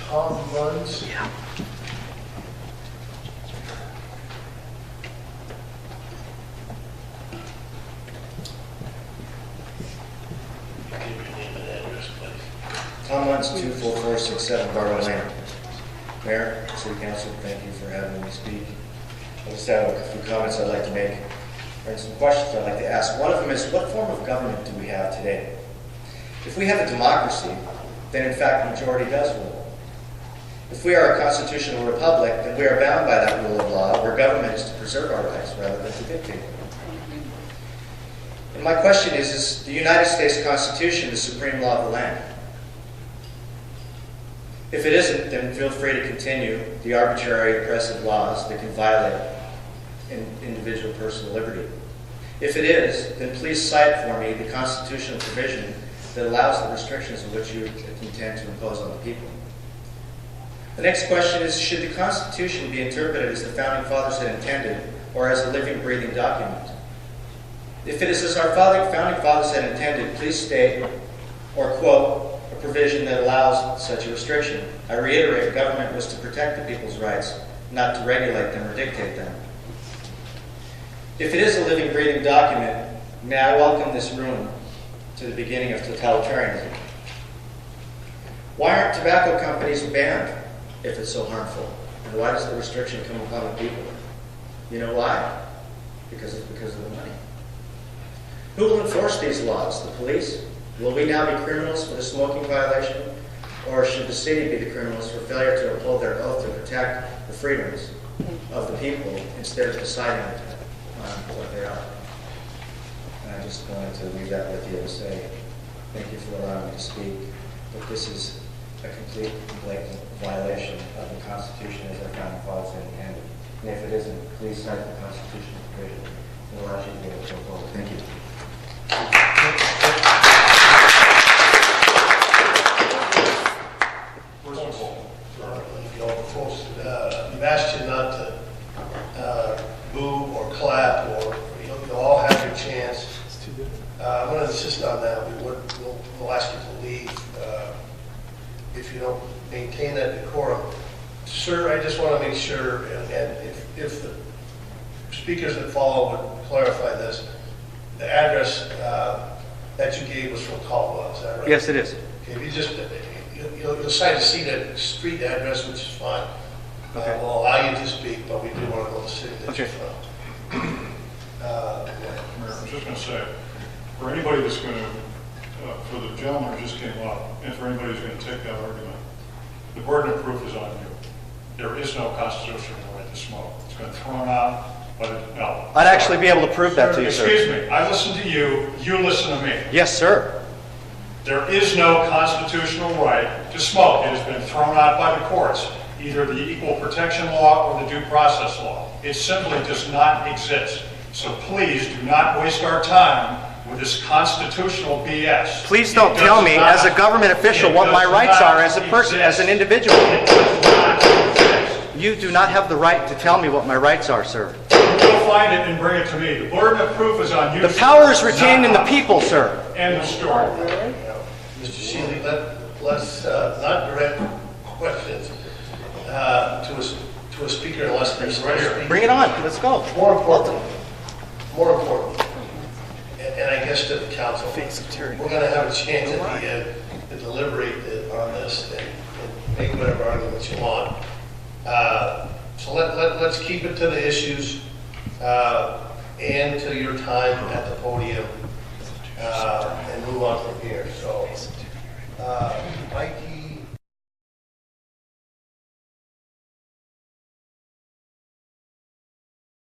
Munds. Yeah. Give your name and address, please. Munds, 24467 Barber Lane. Mayor, City Council, thank you for having me speak. I just have a few comments I'd like to make, and some questions I'd like to ask. One of them is, what form of government do we have today? If we have a democracy, then in fact majority does rule. If we are a constitutional republic, then we are bound by that rule of law, where government is to preserve our rights rather than to dictate them. And my question is the United States Constitution the supreme law of the land? If it isn't, then feel free to continue the arbitrary, oppressive laws that can violate individual personal liberty. If it is, then please cite for me the constitutional provision that allows the restrictions of which you intend to impose on the people. The next question is, should the Constitution be interpreted as the Founding Fathers had intended, or as a living, breathing document? If it is as our Founding Fathers had intended, please state or quote a provision that allows such a restriction. I reiterate, government was to protect the people's rights, not to regulate them or dictate them. If it is a living, breathing document, may I welcome this room to the beginning of totalitarianism? Why aren't tobacco companies banned if it's so harmful? And why does the restriction come upon the people? You know why? Because of the money. Who will enforce these laws? The police? Will we now be criminals for the smoking violation? Or should the city be the criminals for failure to uphold their oath to protect the freedoms of the people instead of deciding on what they are? And I just wanted to leave that with you and say thank you for allowing me to speak. But this is a complete and blatant violation of the Constitution as our Founding Fathers had intended. And if it isn't, please cite the constitutional provision that allows you to be able to go forward. Thank you. First of all, we've asked you not to boo or clap, or you'll all have your chance. I'm going to insist on that. We'll ask you to leave if you don't maintain that decorum. Sir, I just want to make sure, and if the speakers that follow would clarify this, the address that you gave was from Caldwell, is that right? Yes, it is. Okay, if you just, you'll cite a street address, which is fine. Okay. We'll allow you to speak, but we do want to know the city that you're from. Mayor, I'm just going to say, for anybody that's going to, for the gentleman who just came up, and for anybody who's going to take that argument, the burden of proof is on you. There is no constitutional right to smoke. It's been thrown out, but no. I'd actually be able to prove that to you, sir. Excuse me, I listen to you, you listen to me. Yes, sir. There is no constitutional right to smoke. It has been thrown out by the courts, either the equal protection law or the due process law. It simply does not exist. So please do not waste our time with this constitutional BS. Please don't tell me, as a government official, what my rights are as a person, as an individual. It does not exist. You do not have the right to tell me what my rights are, sir. Go find it and bring it to me. The burden of proof is on you. The power is retained in the people, sir. End of story. Mr. Shealy, let's not direct questions to a speaker unless there's right here. Bring it on. Let's go. More importantly, and I guess to the council, we're going to have a chance at the end to deliberate on this and make whatever arguments you want. So let's keep it to the issues and to your time at the podium.